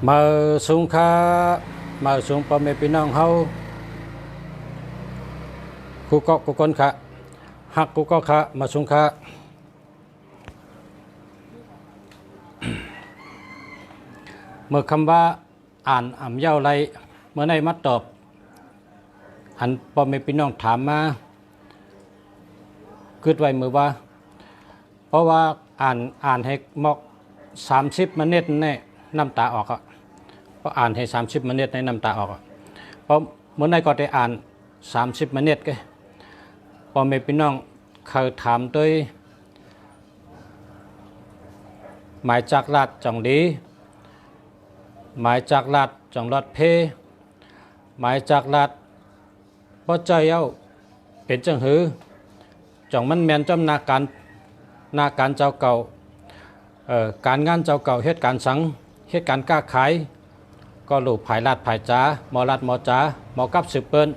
มาสูงค่ามาสูงพ่อแม่พี่น้องเฮากูก็กูคนค่ะหักกูก็ค่ะมาสูงค่าเมื่อคำว่าอ่านอ่ำเย้าไรเมื่อในมาตอบอันพ่อแม่พี่น้องถามมาคิดไว้มือว่าเพราะว่าอ่านให้หมอก30 เมตรในน้ำตาออกอ่ะเพราะอ่านให้30 เมตรในน้ำตาออกอ่ะเพราะเมื่อในก็ได้อ่าน30 เมตรก็พ่อแม่พี่น้องเคยถามด้วยหมายจากลาดจังดีหมายจากลาดจังรอดเพหมายจากลาดพระเจ้าเป็นจังหือจังมันแมนจำนาการเจ้าเก่าการงานเจ้าเก่าเหตุการณ์สังเหตุการณ์ก้าขายก็หลู่ภายลาดภายจ้าหมอลาดหมอจ้าหมอกับสืบเปิ้น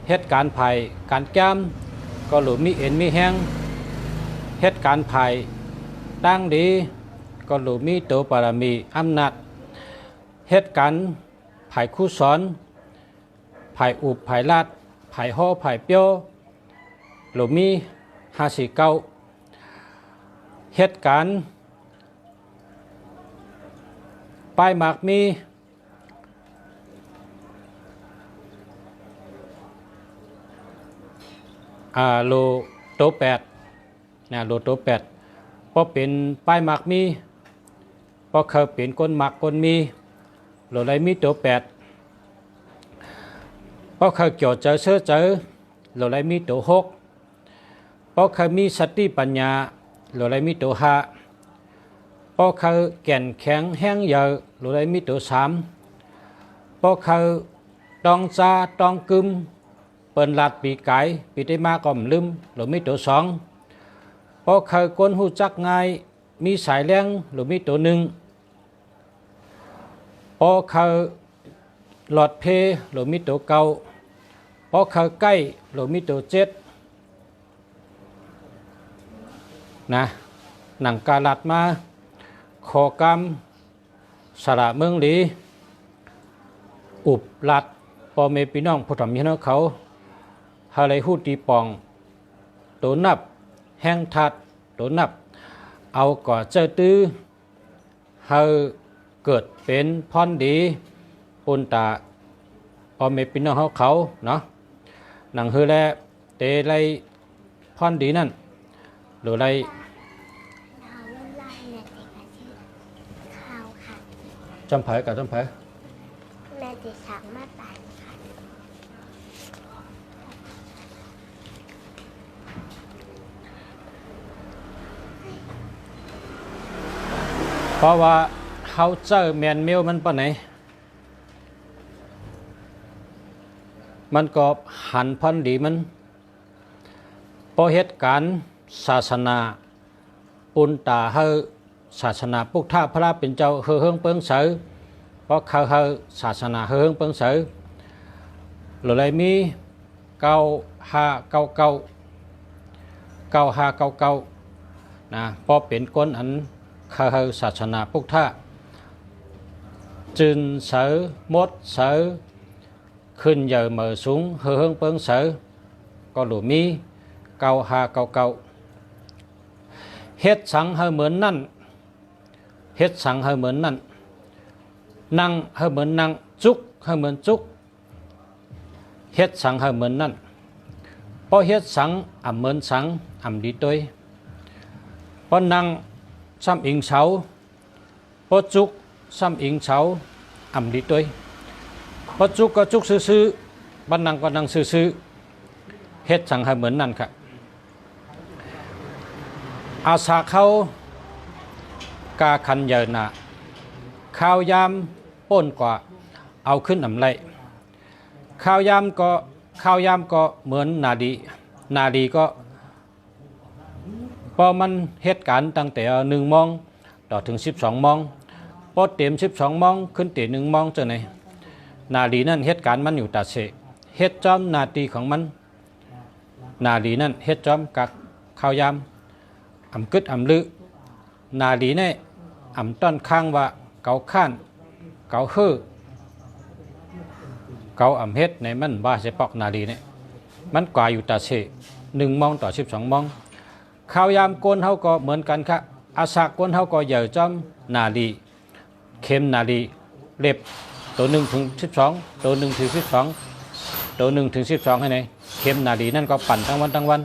เหตุการณ์ภายการแก้มก็หลู่มีเอ็นมีแห้งเหตุการณ์ภายตั้งดีก็หลู่มีโตปารมีอำนาจเหตุการณ์ภายคู่สอนภายอุบภายลาดภายห่อภายเปียวหลู่มี549เหตุการณ์ป้ายหมากมีโลโต8นะโลโต8พอเป็นป้ายหมากมีพอเคยเป็นก้นหมากก้นมีโลไรมีโต8พอเคยเกี่ยวเจอเชื่อเจอโลไรมีโต6พอเคยมีสติปัญญาโลไรมีโต5พอเคยแก่นแข็งแห้งเยอะโลไรมีโต3พอเคยตองซาตองกึมเปิ่นลาดปีไก่ปีได้มาก็มลืมโลมีโต2พอเคยก้นหูจักง่ายมีสายแรงโลมีโต1พอเคยหลอดเพโลมีโต9พอเคยใกล้โลมีโต7นะหนังกาลัดมาขอกรรมสระเมืองหลีอุบลัดพ่อแม่พี่น้องผู้ทำพี่น้องเขาฮาไรหูตีปองตัวนับแห้งทัดตัวนับเอาก่อเจอตื้อเฮาเกิดเป็นพรดีปุนตาพ่อแม่พี่น้องเขาเนาะหนังเฮอแลเตไรพรดีนั่นหรือไรจำเผยกับจำเผยแม่จะสั่งมาตายเพราะว่าเขาเจอแมนเมลมันปะไหนมันก็หันพันดีมันพอเหตุการณ์ศาสนาปุนตาเฮศาสนาพุทธพระเป็นเจ้าเฮืองเปิงเสือเพราะเขาเฮศาสนาเฮืองเปิงเสือหรืออะไรมี9599นะพอเป็นก้นอันเขาเฮศาสนาพุทธจึนเสือมดเสือขึ้นเยอะเมื่อสูงเฮืองเปิงเสือก็หลุมี9599เฮ็ดสังเฮเหมือนนั่นเฮ็ดสังเฮเหมือนนั่นนั่งเฮเหมือนนั่งจุกเฮเหมือนจุกเฮ็ดสังเฮเหมือนนั่นพอเฮ็ดสังอ่ำเหมือนสังอ่ำดีตัวพอนั่งซ้ำอิงเสาพอจุกซ้ำอิงเสาอ่ำดีตัวพอจุกก็จุกซื่อๆบันนั่งก็นั่งซื่อๆเฮ็ดสังเฮเหมือนนั่นครับอาสาเขากาคันเยินนะข้าวยามป้นกว่าเอาขึ้นอำไรข้าวยามก็เหมือนนาดีก็พอมันเหตุการณ์ตั้งแต่1 โมงต่อถึง12 โมงพอเต็ม12 โมงขึ้นเต็ม1 โมงจะไหนนาดีนั่นเหตุการณ์มันอยู่ตาเสเหตุจอมนาดีของมันนาดีนั่นเหตุจอมกับข้าวยามอำกึดอำลึนาดีเนี่ยอำต้นข้างว่าเกาข้าน เกาฮื้อเกาอ่ำเฮ็ดในมันว่าเสปอกนาลีเนี่ยมันกว่าอยู่แต่1 มองต่อ 12 มองข้าวยามก้นเขาก็เหมือนกันครับอาสาก้นเขาก็ใหญ่จอมนาลีเข้มนาลีเล็บตัว1 ถึง 12ตัว1 ถึง 12ตัว1 ถึง 12ให้ไหนเข้มนาลีนั่นก็ปั่นทั้งวัน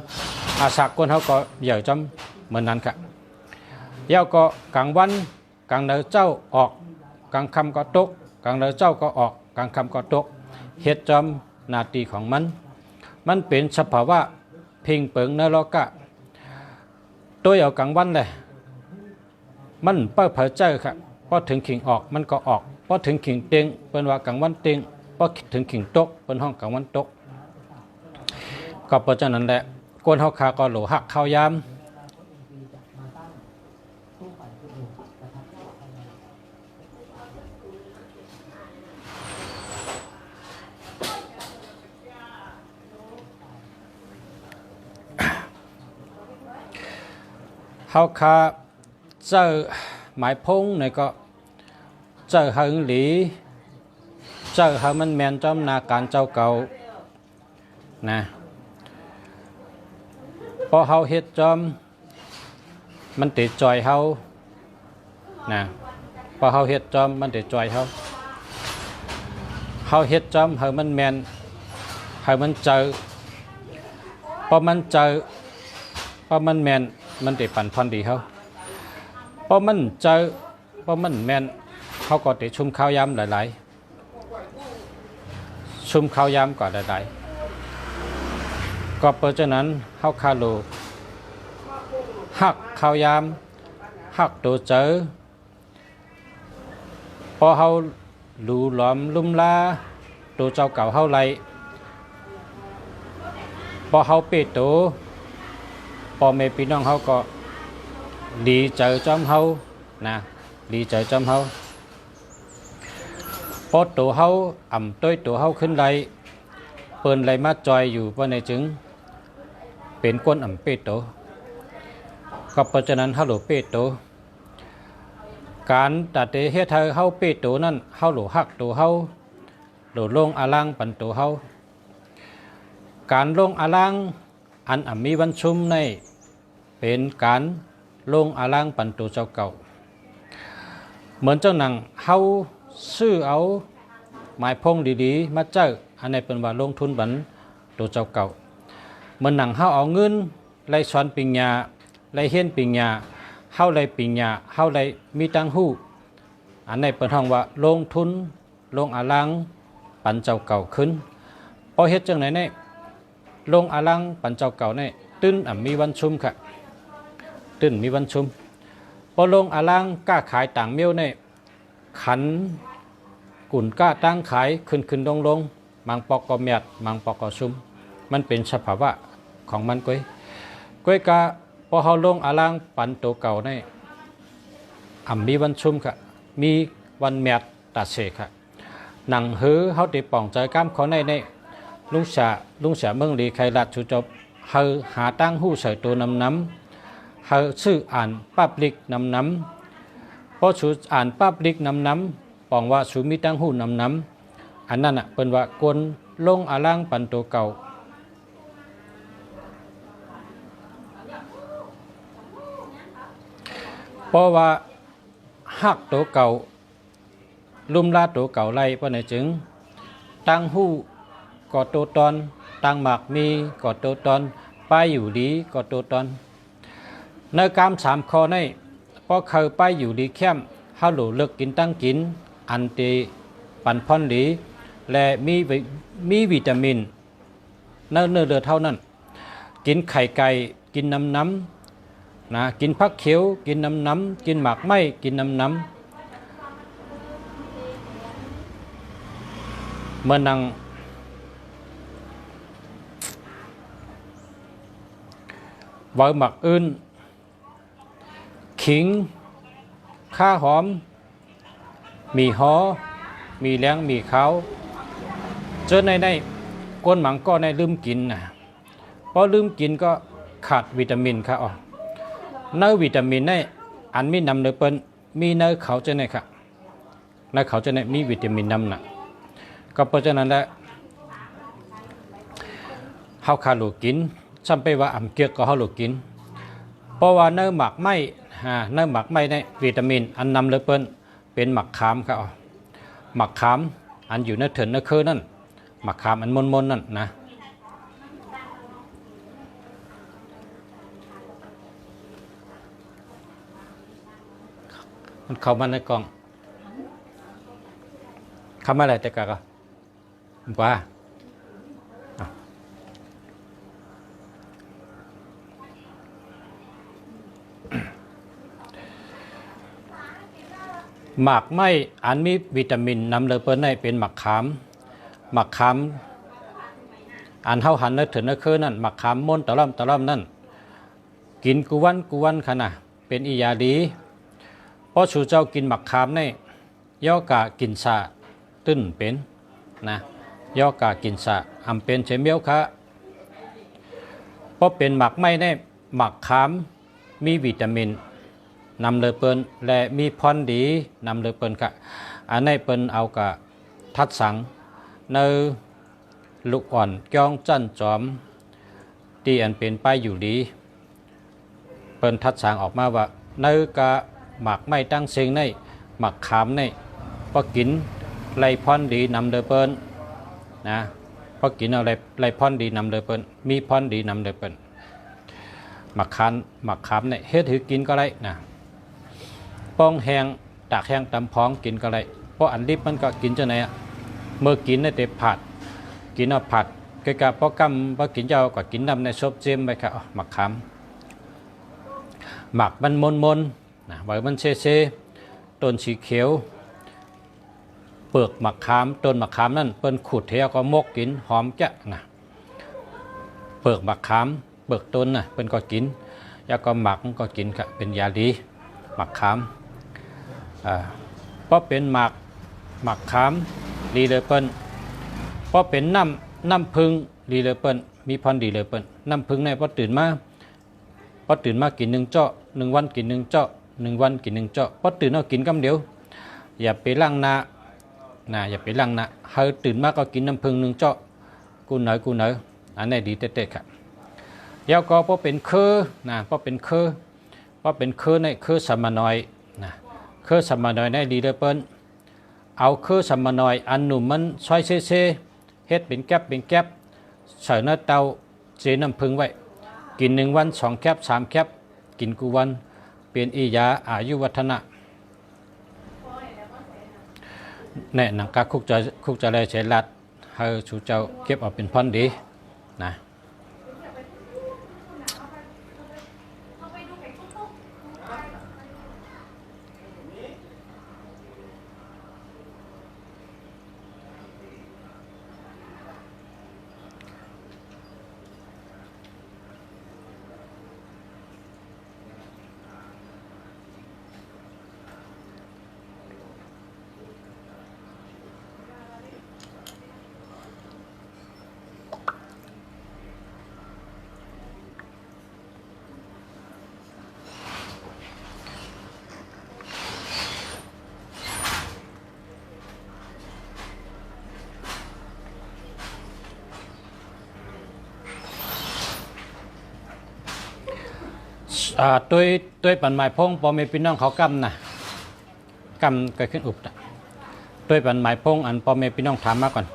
อาสาก้นเขาก็ใหญ่จอมเหมือนนั้นครับเย้าก็กลางวันกลางเดือเจ้าออกกลางค่ำก็ตกกลางเดือเจ้าก็ออกกลางค่ำก็ตกเฮ็ดจอมนาทีของมันเป็นสภาวะพิงเปิงเนรกะตัวเอากลางวันเลยมันเปิดเผยเจอครับพอถึงขิงออกมันก็ออกพอถึงขิงเต็งเป็นว่ากลางวันเต็งพอถึงขิงตกเป็นห้องกลางวันตกก็เพราะฉะนั้นแหละก้นเฮาคาก็โหลหักข้าวยามเฮาคาเจอหมายพงในก็เจอหึงหลีเจอหามันแมนจอมนาการเจ้าเก่านะพอเฮาเฮ็ดจอมมันติดจอยเฮานะพอเฮาเฮ็ดจอมมันติดจอยเฮาเฮ็ดจอมหามันแมนหามันเจอพอมันเจอพอมันแมนมันติปั่นพรดีเฮาพอมันเจอพอมันแมนเขาก็ติชุมข้าวยามหลายๆชุมข้าวยามก่อนหลายๆก็เพราะฉะนั้นเฮาคาโลหักข้าวยามหักตัวเจอพอเฮาหลูหลอมลุ่มลาตัวเจ้าเก่าเฮาไรพอเฮาปิดตัวพอแม่พี่น้องเฮาก็ดีเจอจอมเฮานะดีเจอจอมเฮาพอตัวเฮาอ่ำต้วยตัวเฮาขึ้นไรเปิ้นไรมาจอยอยู่เพราะในจึงเป็นก้นอ่ำเป็ดโตก็เพราะฉะนั้นเฮาหลูเป็ดโตการตัดเตเฮ็ดให้เฮาเป็ดโตนั่นเฮาหลูหักตัวเฮาหลูลงอาลังปันตัวเฮาการลงอาลังอันมีวันชุมในเป็นการลงอาลังปันตัวเจ้าเก่าเหมือนเจ้าหนังเฮาซื้อเอาหมายพงดีๆมาเจออันนี้เป็นว่าลงทุนบันตัวเจ้าเก่าเหมือนหนังเฮาเอาเงินไล่สอนปิญญาไล่เฮียนปิญญาเฮาไล่ปิญญาเฮาไล่มีตังหู้อันนี้เป็นห้องว่าลงทุนลงอาลังปันเจ้าเก่าขึ้นพอเฮ็ดจังไหนเนี่ยลงอาลังปันเจ้าเก่าเนี่ยตื้นมีวันชุมค่ะตื้นมีวันชุมพอลงอาลังกล้าขายต่างเมี้ยวเนี่ยขันกุ่นกล้าตั้งขายขึ้นลงมังปอกก็เมียดมังปอกก็ชุมมันเป็นสภาวะของมันก้อยกาพอเฮาลงอาลังปันตัวเก่าเนี่ยมีวันชุมค่ะมีวันเมียดตัดเสกค่ะหนังหือเฮาติป่องใจก้ามเขาในลุงเสียเมืองลีใครลัดชูจบเฮาหาตั้งหู้ใส่ตัวนำเฮาชื่ออ่านปับลิกนำพอชูอ่านปับลิกนำป่องว่าชูมีตั้งหู้นำอันนั้นอ่ะเป็นว่ากวนลงอาลังปันตัวเก่าเพราะว่าหักตัวเก่าลุ่มลาตัวเก่าไล่เพราะไหนจึงตั้งหู้ก่อตัวตอนตั้งหมากมีก่อตัวตอนไปอยู่ดีก่อตัวตอนในกาม3 ข้อในพอเคยไปอยู่ดีเข้มเฮาหลูเลิกกินตั้งกินอันตีปันพอนดีและมีวิตามินเนื้อเลือดเท่านั้นกินไข่ไก่กินน้ำนะกินผักเขียวกินน้ำกินหมากไม้กินน้ำเมื่อนังไว้หมักอื่นขิงข้าหอมมีหอมีแรงมีขาวเจอในก้นหมังก็ในลืมกินนะพอลืมกินก็ขาดวิตามินค่ะอ๋อเนื้อวิตามินในอันมีนำเนื้อเปิ้นมีเนื้อเขาจะไหนค่ะ และเขาจะได้มีวิตามินนำน่ะก็เพราะฉะนั้นแหละเฮาขาลูกกินซ้ำไปว่าอำเกียกก็เฮาลูกกินเพราะว่าเนื้อหมักไหมเนื้อหมักไหมในวิตามินอันนำเลยเปิ้นเป็นหมักขามครับหมักขามอันอยู่ในเถินในคือนั่นหมักขามอันมนๆนั่นนะมันเข้ามาในกล่องเข้ามาอะไรแต่กะก็ว่าหมากไม้อันมีวิตามินนำเลยเปิ้นให้เป็นหมักขามอันเฮาหันนึกถึงนึกคือนั่นหมักขามม่นตะล่อมนั่นกินกุวันขนาดเป็นอียาดีเพราะสู่เจ้ากินหมักขามนี่ย่อกะกินสะตื้นเป็นนะย่อกะกินสะอำเป็นเฉมียวคะเพราะเป็นหมักไม้ได้หมักขามมีวิตามินนำเลยเปิ้นและมีพรดีนำเลยเปิ้นกะอันนี้เปิ้นเอากะทัดสังในลูกอ่อนจ้องจั่นจอมที่อันเป็นไปอยู่ดีเปิ้นทัดสังออกมาว่าในกะหมักไม่ตั้งเสียงในหมักขามในพอกินไรพรดีนำเลยเปิ้นนะพอกินอะไรไรพรดีนำเลยเปิ้นมีพรดีนำเลยเปิ้นหมักขามเนี่ยเฮ็ดถือกินก็ได้นะป้องแห้งตากแห้งตำพองกินก็ได้เพราะอันดิบมันก็กินจะไหนอ่ะเมื่อกินในเตะผัดกินเอาผัดกะกะพอกำพอกินเจ้าก็กินน้ำในซบเจมไปครับหมักขามหมักมันมนนะใบมันเซ่ต้นสีเขียวเปลือกหมักขามต้นหมักขามนั่นเปิ้นขูดเทียก็มกกินหอมแจ๊ะนะเปลือกหมักขามเปลือกต้นน่ะเปิ้นก็กินแล้วก็หมักก็กินครับเป็นยาดีหมักขามเพราะเป็นหมักขามดีเลยเปิ้นเพราะเป็นน้ำพึ่งดีเลยเปิ้นมีพรดีเลยเปิ้นน้ำพึ่งในพอตื่นมากิน1 เจาะ1 วันกิน1 เจาะ1 วันกิน1 เจาะพอตื่นเอากินกำเดียวอย่าไปล้างหน้าอย่าไปล้างหน้าเฮาตื่นมาก็กินน้ำพึ่ง1 เจาะกูเหนออันนี้ดีเต๊ะๆครับแล้วก็เพราะเป็นเพราะเป็นในสมานอยนะสมานอยได้ดีเลยเปิ้นเอาสมานอยอันหนุ่มมันซอยเซ่เฮ็ดเป็นแก๊บใส่ในเตาเจน้ำพึ่งไว้กิน1 วัน2 แคป3 แคปกินกูวันเป็นอียาอายุวัฒนะแน่หนังกาคุกจะเลยเฉลัดให้ชูเจ้าเก็บเอาเป็นพันดีนะด้วยปันหมายพงพอมีพี่น้องเขากำนะกำเกิดขึ้นอุบด้วยปันหมายพงอันพอมีพี่น้องถามมาก่อน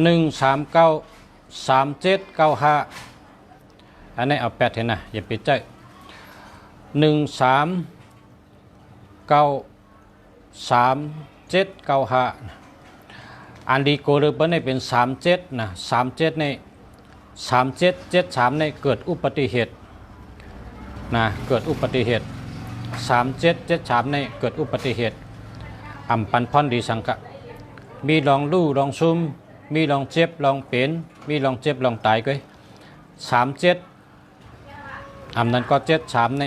0991393795อันนี้เอา8เห็นนะอย่าไปใจ1393795อันดีโกหรือเปล่าในเป็น37นะ37ใน3773ในเกิดอุบัติเหตุนะเกิดอุบัติเหตุ3773ในเกิดอุบัติเหตุอำปันพรดีสังกะมีลองลู่ลองซุ่มมีลองเจ็บลองเป็นมีลองเจ็บลองตายก็37อำนั้นก็73ใน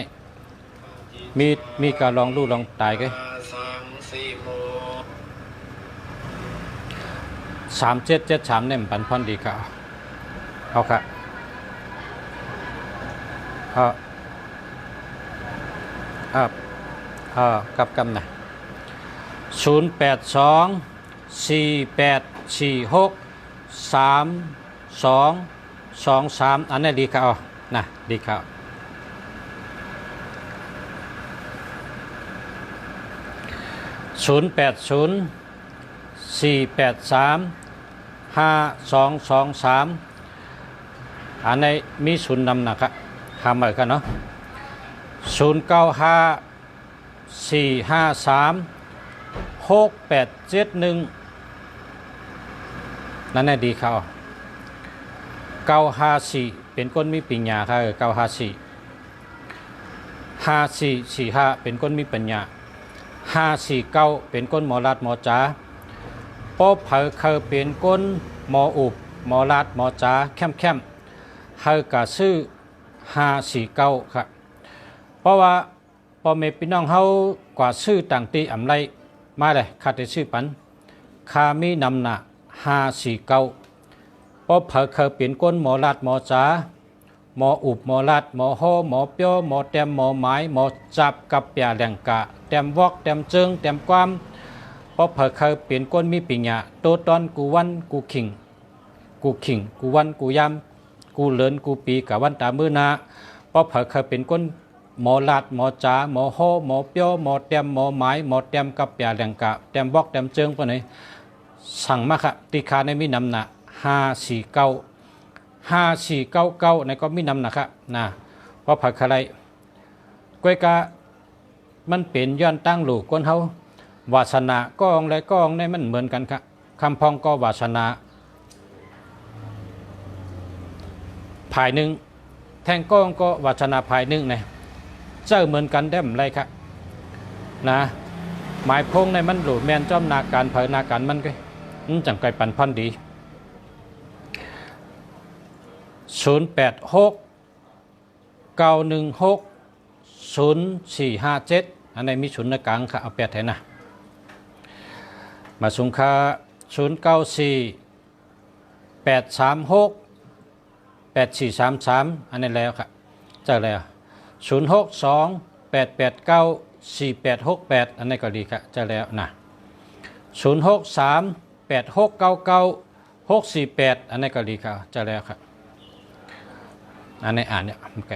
มีการลองลู่ลองตายก็3773ในปันพรดีค่ะเอาค่ะ กับกำนะ082484632223อันนี้ดีครับนะดีครับ0804835223อันนี้มีศูนย์นำนะครับหาเหมือนกันเนาะ0954536871นั่นแน่ดีครับ954เป็นคนมีปัญญาครับ9545445เป็นคนมีปัญญา549เป็นคนหมอรัดหมอจ๋าป๊อบเผอเคยเป็นคนหมออุบหมอรัดหมอจ๋าเข้มเฮากะซื้อ549ครับเพราะว่าพ่อแม่พี่น้องเฮากว่าซื้อต่างตีอำไรมาเลยคาได้ซื้อปันคามีนำหน้า549ป๊อบเผอเคยเป็นคนหมอรัดหมอจ๋าหมออุบหมอรัดหมอโฮหมอเปียวหมอแต้มหมอหมายหมอจับกับเปียแหลงกะแต้มวอกแต้มเจิงแต้มความเพราะเผอเคยเปลี่ยนก้นมีปิญญาโตตอนกูวันกูขิงกูวันกูยำกูเลินกูปีกับวันตามือนาเพราะเผอเคยเป็นก้นหมอลาดหมอจ๋าหมอโฮหมอเปียวหมอแต้มหมอหมายหมอแต้มกับเปียแหลงกะแต้มวอกแต้มเจิงปะไหนสั่งมาค่ะตีคาในมีนำหนัก5499ในก็มีนำนะครับนะเพราะผักอะไรกล้วยกะมันเป็นย้อนตั้งหลูกก้นเฮาวาสนาก้องและก้องในมันเหมือนกันครับคำพองก็วาสนาภายหนึ่งแทงก้องก็วาสนาภายหนึ่งเนี่ยเจ้าเหมือนกันได้ไรครับนะหมายพงในมันหลูแมนจอมนาการเผยนาการมันก็จังไกปันพันดี0869160457อันนี้มีศูนย์ในกลางค่ะเอา8แทนนะมาสุงค่า0948368433อันนี้แล้วค่ะเจอแล้ว0628894868อันนี้ก็ดีค่ะเจอแล้วนะ0638699648อันนี้ก็ดีค่ะเจอแล้วค่ะอันนี้อ่านเนี่ยโอเค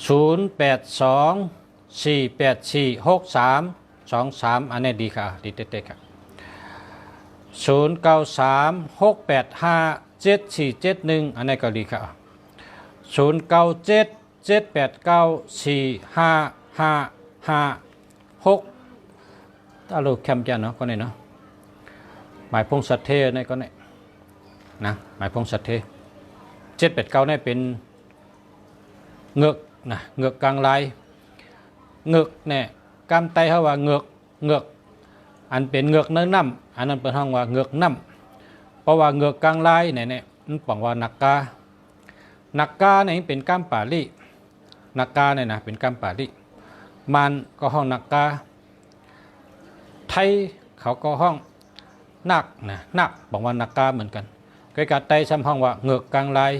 0824846323อันนี้ดีค่ะดีเด็ดๆครับ0936857471อันนี้ก็ดีค่ะ0977894556ถ้าเราแคมป์จันเนาะก็เนี่ยเนาะหมายพงสัตเทเนี่ยก็เนี่ยนะหมายพงสัตเท789เนี่ยเป็นเงือกนะเงือกกลางลายเงือกเนี่ยกำไตเขาว่าเงือกอันเป็นเงือกเนื้อน้ำอันนั้นเป็นห้องว่าเงือกน้ำเพราะว่าเงือกกลางลายเนี่ยมันบอกว่านักกาเนี่ยเป็นก้ามป่าลี่นักกาเนี่ยนะเป็นก้ามป่าลี่มันก็ห้องนักกาไทยเขาก็ห้องนักนะนักบอกว่านักกาเหมือนกันใกล้กับไตซ้ำห้องว่าเงือกกลางลาย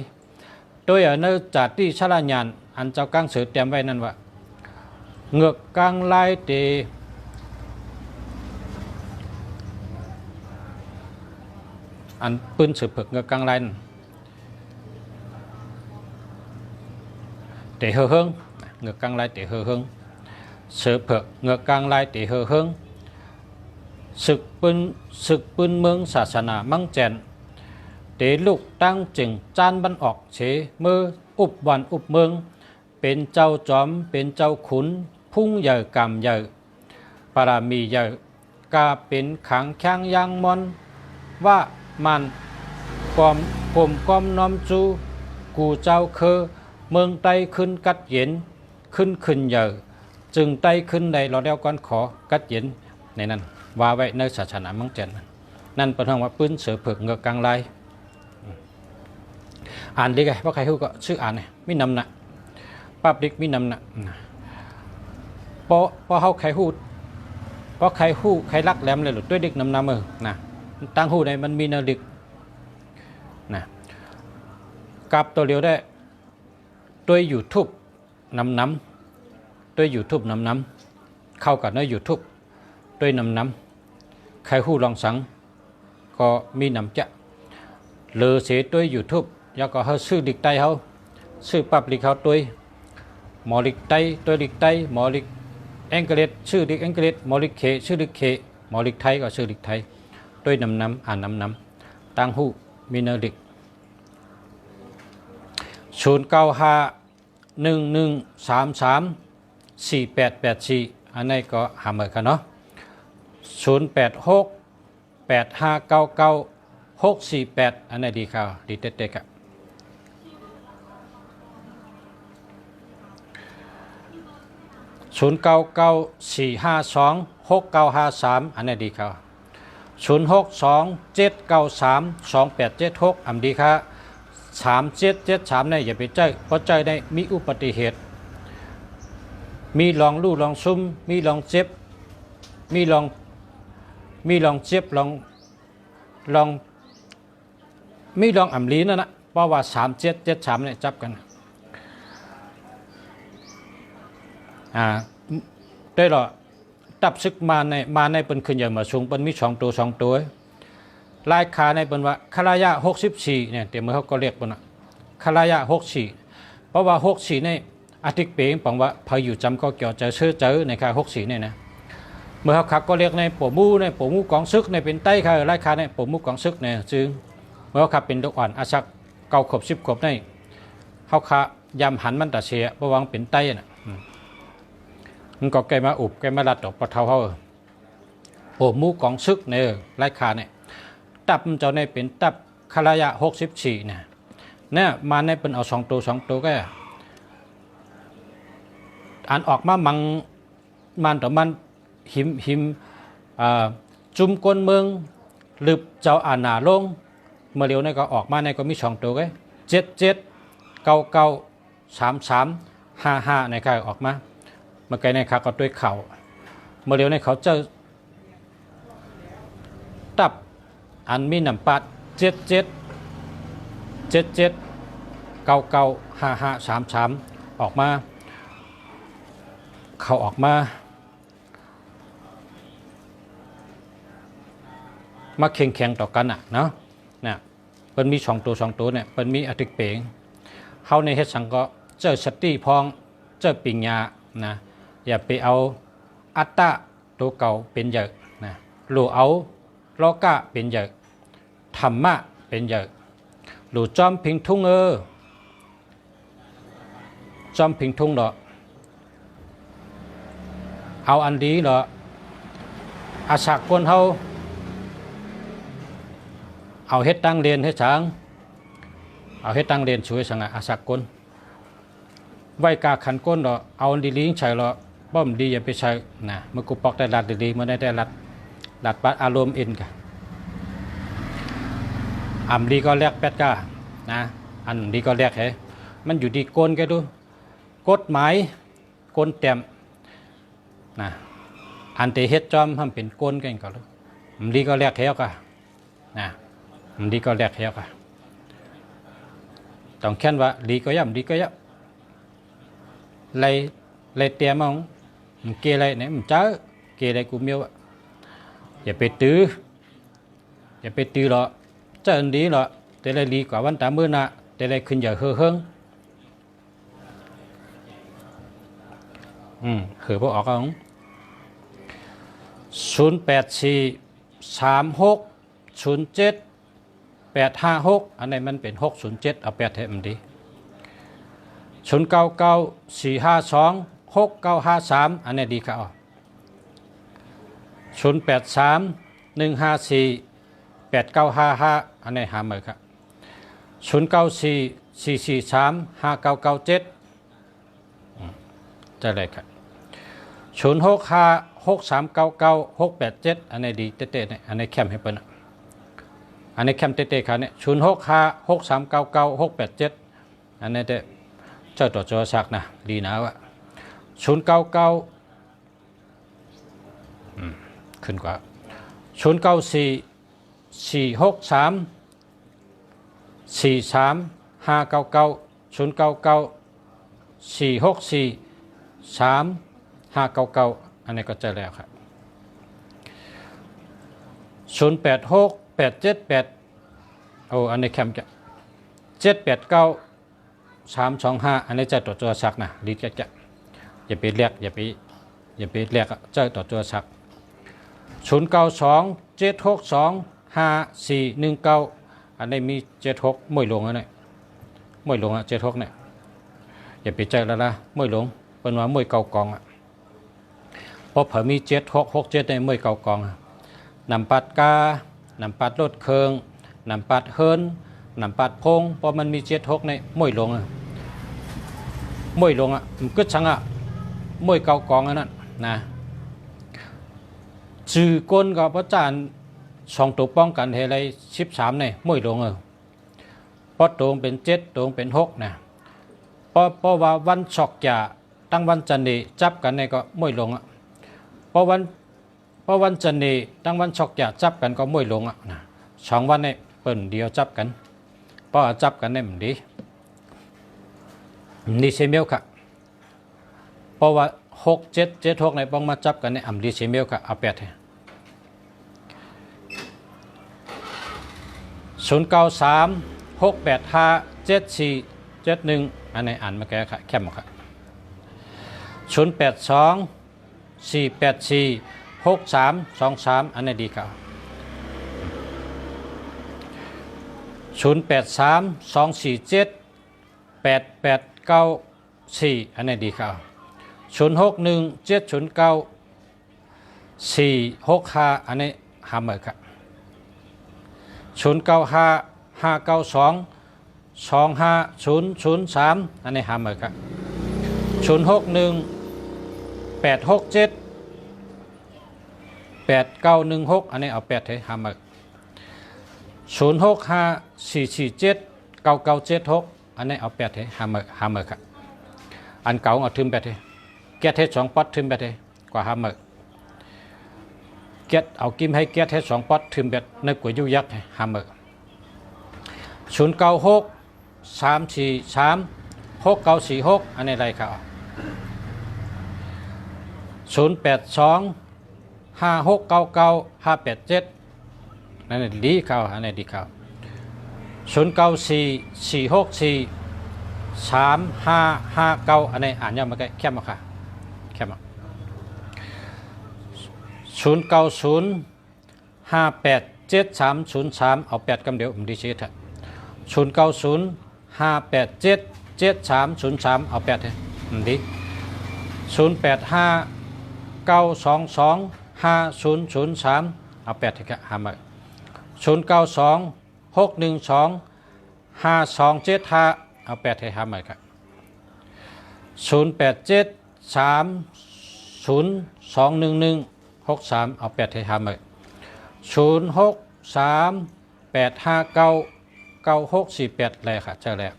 โดยเนื้อจัดที่ชลาญานอันเจ้าก้างเสือเตรียมไว้นั่นว่าเงือกกลางลายเตอันปืนสืบเผือกเงือกกลางลายเตะเฮืองเงือกกลางลายเตะเฮืองสืบเผือกเงือกกลางลายเตะเฮืองศึกปืนเมืองศาสนามั่งแจนเตลูกตั้งจึงจานบันออกเฉมืออุบวันอุบเมืองเป็นเจ้าจอมเป็นเจ้าขุนพุ่งใหญ่กำใหญ่ปรามีใหญ่กาเป็นขังแข้งยางมอนว่ามันความผมก้อมน้อมจูกูเจ้าคือเมืองไต้ขึ้นกัดเย็นขึ้นใหญ่จึงไต้ขึ้นในเราเดียวกันขอกัดเย็นในนั้นว่าไว้ในศาสนามั่งแจนนั่นเป็นห้องว่าปืนเสือเผือกเงือกกลางลายอ่านดีไงเพราะใครฮู้ก็ชื่ออ่านเนี่ยมีนำหนักปั๊บดิกมีนำหนักเพราะเขาใครฮู้เพราะใครฮู้ใครรักแหลมเลยหรือด้วยดิกนำมือนะตั้งฮู้ในมันมีเนดิกนะกับตัวเดียวได้ด้วย YouTube น้ำด้วย YouTube น้ำเข้ากับใน YouTube ด้วยน้ำใครหู้ลองสังก็มีน้ำจะเลอเสียด้วย YouTube ยาก็เขาซื้อลิกไตเขาซื้อปับลิกเขาด้วยหมอลิกไตด้วยลิกไตหมอลิกแองเกเลตชื่อลิกแองเกเลตหมอลิกเคชื่อลิกเคหมอลิกไทยก็ชื่อลิกไทยด้วยน้ำอ่านน้ำตั้งหูมีเนลิก0951133488อันนี้ก็หาเหมือนกันเนาะ0868599648อันนี้ดีค่ะดีเด็ดๆอ่ะ0994526953อันนี้ดีค่ะ0627932876อันดีค่ะ3773เนี่ยอย่าไปใจเพราะใจได้มีอุบัติเหตุมีลองลู่ลองซุ่มมีลองเจ็บมีลองเจ็บลองมีลองอ่ำลีนั่นนะเพราะว่า3773เนี่ยจับกันได้หรอตับซึกมาในเป็นขึ้นอย่างมาสูงเป็นมี2 ตัวลายขาในเป็นว่าคารายะ64เนี่ยเดี๋ยวเมื่อเขาก็เรียกเป็นคารายะ64เพราะว่า64ในอาทิตย์เปงปังว่าพาอยู่จำก็เกี่ยวจะเชื่อเจอในคา64เนี่ยนะเมื่อเขาขับก็เรียกในปูมูกองซึกในเป็นใต้ค่ะลายขาในปูมูกองซึกเนี่ยซึ่งเมื่อเขาขับเป็นลูกอ่อนอาชักเก่าขบ10 ขวบในเขาขายำหันมันตะเสียเพราะวังเป็นใต้น่ะมันก็แกมาอุบแกมาลัดออกปะเทาเขาปูมูกองซึกเนี่ยลายขาเนี่ยตับมันจะในเป็นตับคารายะ64เนี่ยมาในเป็นเอา2 ตัวก็อ่านออกมามันต่อมันหิมจุ่มก้นเมืองหรือเจ้าอาณาลงเมื่อเร็วในก็ออกมาในก็มี2 ตัวก็77993355ในใครออกมาเมื่อไกลในขาก็ด้วยเข่าเมื่อเร็วในเขาเจอตับอันมีน้ำปัด77995533ออกมาเขาออกมาแข่งต่อกันอ่ะเนาะเนี่ยเป็นมี2 ตัวเนี่ยเป็นมีอติกเป๋งเขาในเฮ็ดสังก็เจอสติพองเจอปิงยานะอย่าไปเอาอัตตะตัวเก่าเป็นเยอะนะหรือเอาโลกะเป็นเยอะธรรมะเป็นเยอะหรือจอมพิงทุ่งจอมพิงทุ่งเหรอเอาอันดีเหรออาศักคนเขาเอาเฮ็ดตั้งเรียนเฮ็ดช้างเอาเฮ็ดตั้งเรียนช่วยสังอาศักคนไว้กาขันก้นเหรอเอาดีลิงใช่เหรอป้อมดีอย่าไปใช้นะเมื่อกูปอกได้รัดดีๆเมื่อได้รัดปัดอารมณ์อินกันอันดีก็แลกแปดก้านะอันดีก็แลกเหรอมันอยู่ดีโกนแกดูกฎหมายโกนเต็มนะอันเตเฮ็ดจอมทำเป็นโกนกันก็รู้มันดีก็แลกเหรอกันนะมันดีก็แลกเหรอกันต้องแค่นว่าดีก็ย่ำเลยเตรียมมันเกอะไรเนี่ยมันเจอเกอะไรกูเมียวอย่าไปตื้อหรอกเจออันดีหรอกแต่เลยดีกว่าวันตามือน่ะแต่เลยขึ้นอย่าเฮืองเหอพวกออกเอา0843607856อันนี้มันเป็น607เอา8เท่ามันดี0994526953อันนี้ดีค่ะ0831548955อันนี้หาเหมือนครับ0944435997จะเลยครับ0656399687อันนี้ดีเต้ๆเนี่ยอันนี้แคมให้เปิ้ลอันนี้แคมเต้ๆครับเนี่ย0656399687อันนี้เต้เจ้าตัวจอสักนะดีนะวะ099ขึ้นกว่า0944634399 099462 464 3599อันนี้ก็เจอแล้วครับ086878อันนี้แคมจะ789325อันนี้จะตัวสักนะดีจะอย่าไปเรียกอย่าไปเรียกเจ้าตัวสัก0927625419อันนี้มี76มวยหลวงอันนี้มวยหลวง76เนี่ยอย่าไปเจอแล้วนะมวยหลวงเป็นว่ามวยเก่ากองเพราะเผื่อมี7667ในมวยเก่ากองนำปัดกานำปัดรถเคืองนำปัดเฮิร์นนำปัดพงเพราะมันมี76ในมวยหลวงมวยหลวงมันก็ช่างมวยเก่ากองอันนั้นนะชื่อก้นกับพระจานสองตัวป้องกันเฮลัย13ในมวยหลวงเพราะตัวเป็น7ตัวเป็น6นะเพราะว่าวันฉอกจะตั้งวันจันทร์จับกันในก็มวยหลวงเพราะวันจันทร์ตั้งวันฉอกจะจับกันก็มวยหลวงนะ2วันในเปิ่นเดียวจับกันเพราะจับกันในมันดีนี่เซมิลค่ะเพราะว่า6776ในป้องมาจับกันในอัมดีเซมิลค่ะเอา8ให้0936857471อันไหนอ่านมาแก้ค่ะแคบหมดค่ะ0824846323อันไหนดีค่ะ0832478894อันไหนดีค่ะ0617094465อันนี้หาเหมือนค่ะ0955922503อันนี้หาเหมือนกัน0618678916อันนี้เอา8ให้หาเหมือน0654479976อันนี้เอา8ให้หาเหมือนกันอันเก่าเอาทึม8ให้แก้เทศ2ป๊อตทึม8ให้กว่าหาเหมือนแก้เอากิมให้แก้เทศ2ป๊อตทึม8ในก๋วยยุยักษ์ให้หาเหมือน0963436946อันนี้อะไรครับ0825699587นั่นดีครับอันนี้ดีครับ0944643559อันนี้อ่านยังมาแค่มาค่ะแค่มา0905873303เอา8กำเดียวผมดีเชีย0905877303เอา8ให้ดี0859225003เอา8ให้ครับหามา0926125275เอา8ให้หามาครับ0873021163เอา8ให้หามา0638599648เลยค่ะเจอแล้ว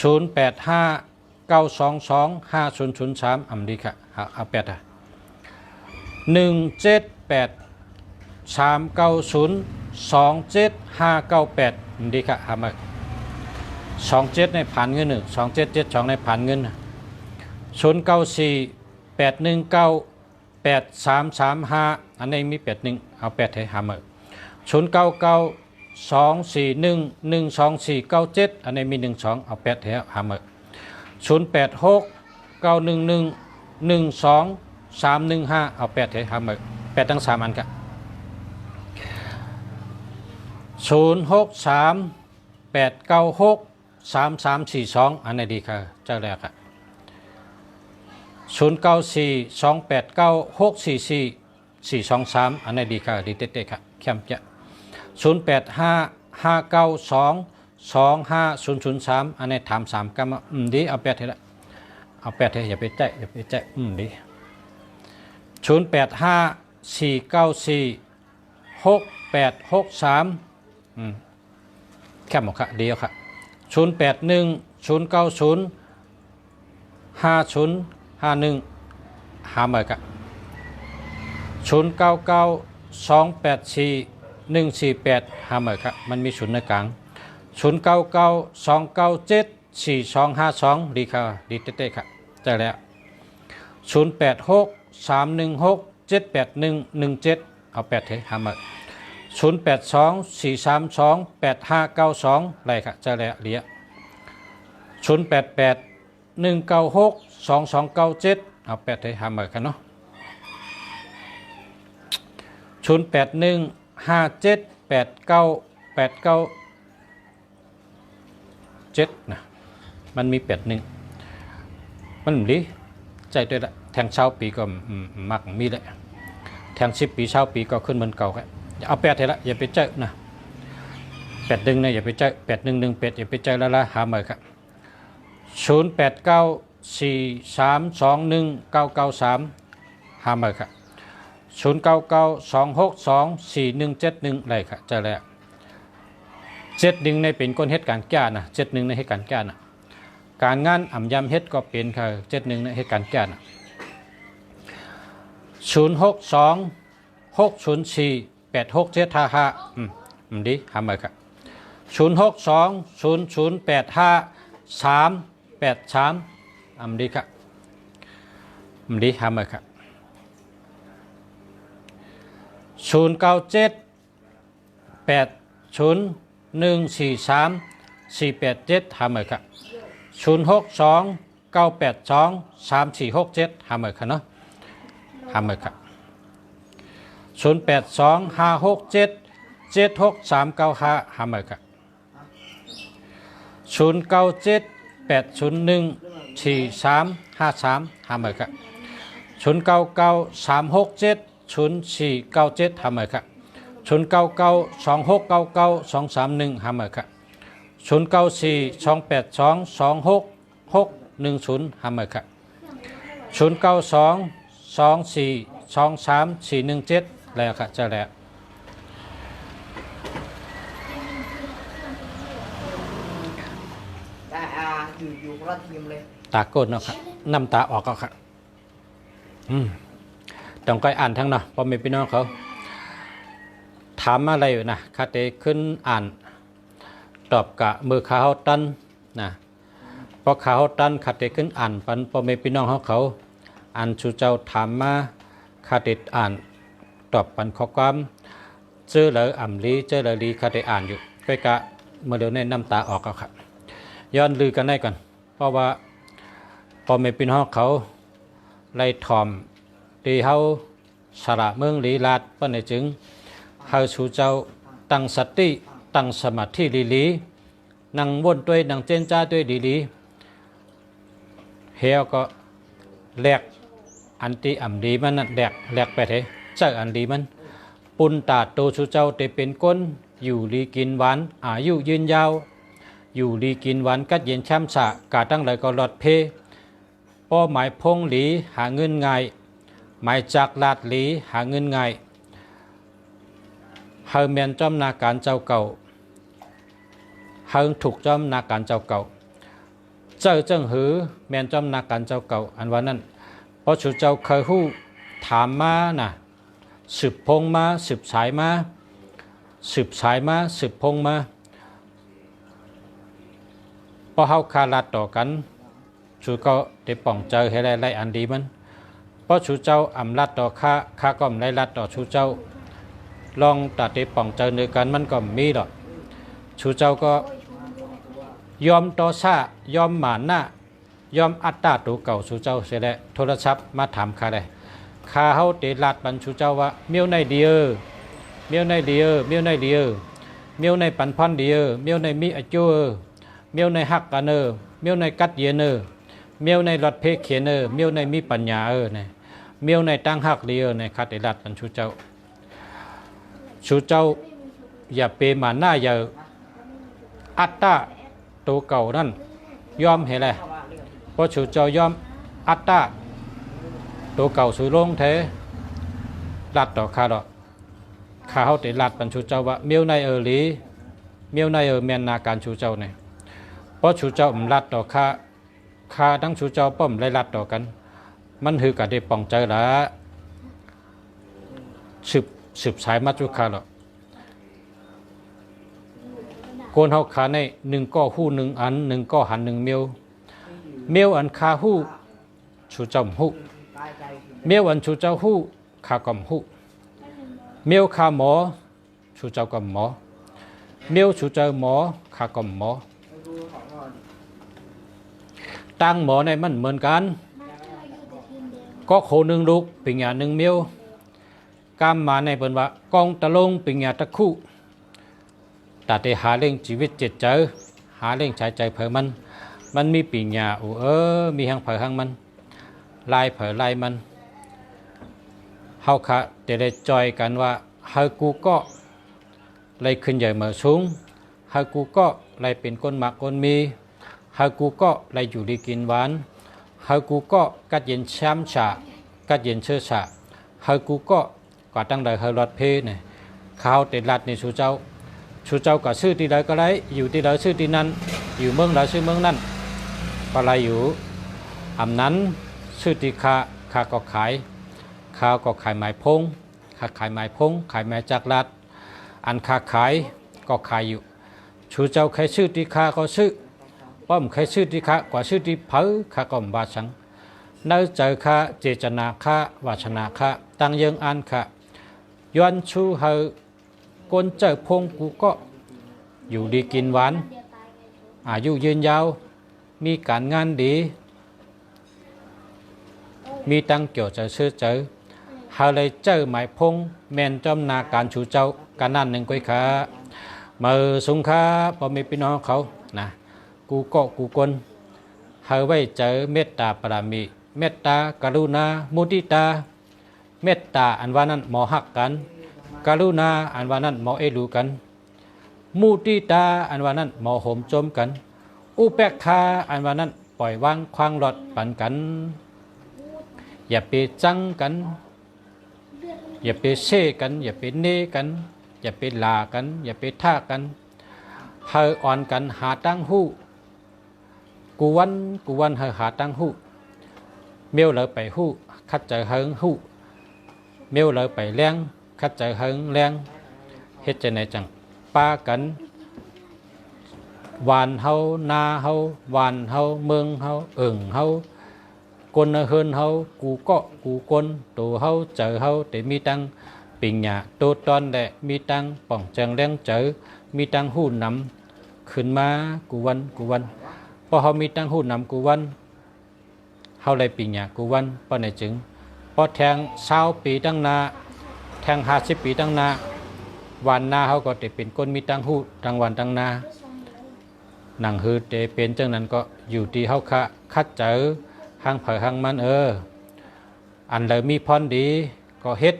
0859225003อันดีค่ะเอา8อ่ะ1783902758ดีค่ะหามา27ในผ่านเงิน2772ในผ่านเงิน0948198335อันนี้มี81เอา8ให้หามา0992411247อันนี้มี12เอา8ให้หามา0869111235เอา8ให้หามา8ทั้ง3อันครับ0638963342อันนี้ดีค่ะเจ้าแรกครับ094289644423อันนี้ดีค่ะดีเต้ๆค่ะเข้มจะ0855922503อันนี้ถาม3กันดีเอา8ให้ละเอา8ให้อย่าไปแจ้ดี0854946863แค่หมดค่ะดีแล้วค่ะ0810905051หาใหม่ค่ะ099284 148หาใหม่ครับมันมีศูนย์ในกลาง099297 4252ดีค่ะดีเต้ๆค่ะได้แล้ว086316781117เอา8เถอะหามา0824328592ไรค่ะจะแล้วเหลีย0881962297เอา8เถอะหามากันเนาะ0815789897นะมันมี81มันดีใจด้วยละแทงเช้าปีก็มักมีเลยแทง10 ปีเช้าปีก็ขึ้นเหมือนเก่าครับเอา8เถอะละอย่าไปเจอนะ81เนี่ยอย่าไปเจอ8118อย่าไปเจอแล้วละหาใหม่ครับ0894321993หาใหม่ครับ0992624171เลยครับเจอแล้ว71ในเป็นก้นเหตุการณ์แก่นะ71ในเหตุการณ์แก่นะการงานอ่ำยำเฮ็ดก็เป็นค่ะ71ในเหตุการณ์แก่นะ0626048675ดีหาใหม่ครับ0620085383ดีครับดีหาใหม่ครับ0978014347หาใหม่ครับ0629823467หาใหม่ครับเนาะหาใหม่ครับ0825677635หาใหม่ครับ0978014353หาใหม่ครับ0993670497หาใหม่ครับ0992699231หาใหม่ครับ0942822610หาใหม่ครับ0922423417แล้วครับจะแล้วได้อยู่คนละทีมเลย ตาโกนเนาะครับน้ำตาออกก็ครับต้องก้อยอ่านทั้งเนาะพอมีพี่น้องเขาถามอะไรอยู่นะคาเตขึ้นอ่านตอบกะมือขาเขาตันนะพอขาเขาตันคาเตขึ้นอ่านปันพอมีพี่น้องเขาอ่านชูเจ้าถามมาคาเตอ่านตอบปันข้อความเจอเลยอ่ำลีเจอเลยลีคาเตอ่านอยู่ก้อยกะเมื่อเดี๋ยวนี้น้ำตาออกก็ครับย้อนลือกันได้ก่อนเพราะว่าพอมีพี่น้องเขาไล่ถ่อมตีเขาสระเมืองลีลาดเปิ้นในจึงเฮาชูเจ้าตั้งสติตั้งสมาธิลีนั่งวนด้วยนั่งเจนจ้าด้วยลีเฮียก็แหลกอันตีอ่ำดีมันนั่นแหลกไปเถอะเจ้าอันดีมันปุนตาโตชูเจ้าเตเป็นก้นอยู่ลีกินหวานอายุยืนยาวอยู่ลีกินหวานกัดเย็นช้ำสะกาตั้งเลยก็หลอดเพป้อหมายพงหลีหาเงินง่ายหมายจากลาดหลีหาเงินง่ายเฮาเมียนจอมนาการเจ้าเก่าเฮาถูกจอมนาการเจ้าเก่าเจ้าเจิ้งหือเมียนจอมนาการเจ้าเก่าอันว่านั้นเพราะชูเจ้าเคยฮู้ถามมาน่ะสืบพงมาสืบสายมาสืบพงมาพอเฮาคาลาดต่อกันชูก็ได้ป่องเจอให้ไล่อันดีมันเพราะชูเจ้าอำลัดต่อข้าก็ไม่ไล่ลัดต่อชูเจ้าลองตัดได้ป่องเจอเนื้อกันมันก็มีดอกชูเจ้าก็ยอมต่อซายอมหมานหน้ายอมอัตตาตัวเก่าชูเจ้าเสียแล้วโทรศัพท์มาถามข้าได้ข้าเฮาเตลัดบันชูเจ้าว่าเมียวในเดียเมียวในเดียเมียวในเดียเมียวในปันพันเดียเมียวในมีอจูเมียวในฮักกันเมียวในกัดเยนเมียวในรถเพกเขียนเมียวในมีปัญญาเนี่ยเมียวในตั้งฮักเดียในคาเตลัดบันชูเจ้าอย่าเปมาหน้าอย่าอัตตาตัวเก่านั่นยอมเห็นเลยเพราะชูเจ้ายอมอัตตาตัวเก่าสูลงเทลัดต่อข้าดอกข้าเขาติลัดปันชูเจ้าว่าเมียวในลีเมียวในเมียนนาการชูเจ้าเนี่ยเพราะชูเจ้าลัดต่อข้าทั้งชูเจ้าป้อมไล่ลัดต่อกันมันคือกะได้ป่องใจละสืบสายมัจจุคาหรอก โกนเฮาขาในหนึ่งก็หู้หนึ่งอันหนึ่งก็หันหนึ่งเมียวเมียวอันคาหู้ชูเจ้าหู้เมียวอันชูเจ้าหู้คากำหู้เมียวคาหมอชูเจ้ากำหมอเมียวชูเจ้าหมอคากำหมอตั้งหมอในมันเหมือนกันก็โคหนึ่งลูกปิญญาหนึ่งเมียวกามมาในเปิ้นว่ากองตะลงปิญญาตะคู่แต่ได้หาเรื่องชีวิตจิตใจหาเรื่องใช้ใจเผยมันมีปิญญามีหังเผยหังมันลายเผยลายมันเฮาคะจะได้จอยกันว่าเฮากูก็เลยขึ้นใหญ่เหมือสูงเฮากูก็เลยเป็นคนมักคนมีเฮากูก็เลยอยู่ดีกินหวานเฮากูก็กัดเย็นช้ำฉะกัดเย็นเชื่อฉะเฮากูก็กว่าตั้งแต่เฮาลัดเพเนี่ยข้าวติดลัดในชูเจ้าก็ชื่อที่ใดก็ได้อยู่ที่ใดชื่อที่นั้นอยู่เมืองใดชื่อเมืองนั้นก็เลยอยู่อำนั้นชื่อที่ข้าก็ขายข้าวก็ขายไม้พงข้าขายไม้พงขายไม้จักรลัดอันข้าขายก็ขายอยู่ชูเจ้าใครชื่อที่ข้าก็ชื่อป้อมใครชื่อที่ข้ากว่าชื่อที่เผอข้าก็บาชังเนื้อเจอข้าเจตนาข้าวาชนาข้าตั้งยังอันข้าย้อนชูเฮอกนเจอพงกูก็อยู่ดีกินหวานอายุยืนยาวมีการงานดีมีตั้งเกี่ยวจะชื่อเจอเฮาเลยเจอหมายพงแมนจอมนาการชูเจ้าการนั่นหนึ่งก้อยขามือสุงขาพอมีพี่น้องเขานะกูก็กูกนเฮาไว้เจอเมตตาปรามีเมตตากรุณามุทิตาเมตตาอันว่านั้นหมอหักกันกรุณาอันว่านั้นหมอเอลูกันมุทิตาอันว่านั้นหมอโหมจมกันอุเบกขาอันว่านั้นปล่อยวางควางหลอดปันกันอย่าไปจังกันอย่าไปเช่กันอย่าไปเนกันอย่าไปลากันอย่าไปท่ากันเฮาอ่อนกันหาตั้งหู้กูวันเฮาหาตั้งหู้เมียวเลยไปหู้คัดใจเฮิงหู้เมียวเลยไปแรงคัดใจเฮิงแรงเฮ็ดใจไหนจังปากันวานเฮานาเฮาวานเฮาเมืองเฮาเฮาคนเฮินเฮากูก็กูคนตัวเฮาเจอเฮาแต่มีตังปิญญาตัวตอนแหละมีตังป่องจังแรงเจอมีตังหู้นำขึ้นมากูวันพอเฮามีตังหู้นำกูวันเฮาเลยปิญญากูวันปอไหนจึงพอแทง20ปีตั้งนาแทง50ปีตั้งนาวันนาเฮาก็ได้เป็นคนมีตังหู้ทั้งวันทั้งนาหนังฮือได้เป็นจังนั้นก็อยู่ที่เฮาคัดเจอหางเผยหางมันอันเลยมีพรดีก็เฮ็ด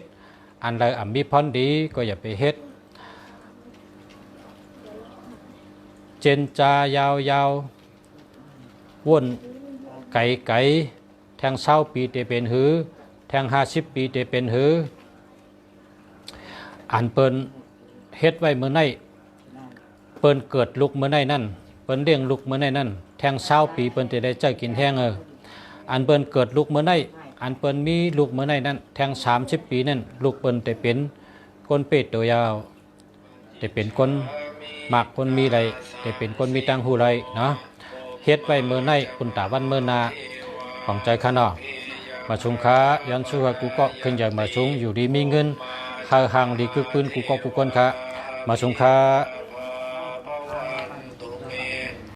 อันเลยมีพรดีก็อย่าไปเฮ็ดเจนจายาววนไก่แทง20ปีได้เป็นหือแทง50ปีได้เป็นหืออันเปิ้นเฮ็ดไว้เมื่อไหนเปิ้นเกิดลุกเมื่อไหนนั่นเปิ้นเลี้ยงลุกเมื่อไหนนั่นแทง20ปีเปิ้นจะได้ใจกินแห้งอันเปิ้นเกิดลูกเมื่อไหนอันเปิ้นมีลูกเมื่อไหนนั่นแทง30ปีนั่นลูกเปิ้นแต่เป็นคนเป็ดตัวยาวแต่เป็นคนหมักคนมีไรแต่เป็นคนมีตังหูไรเนาะเฮ็ดไว้เมื่อไหนคุณตาวันเมื่อนาของใจข้าน้อมาชุงค้ายันชัวกูก็ขึ้นใหญ่มาชุงอยู่ดีมีเงินหางดีคือปืนกูก็กูก้นค้ามาชุงค้า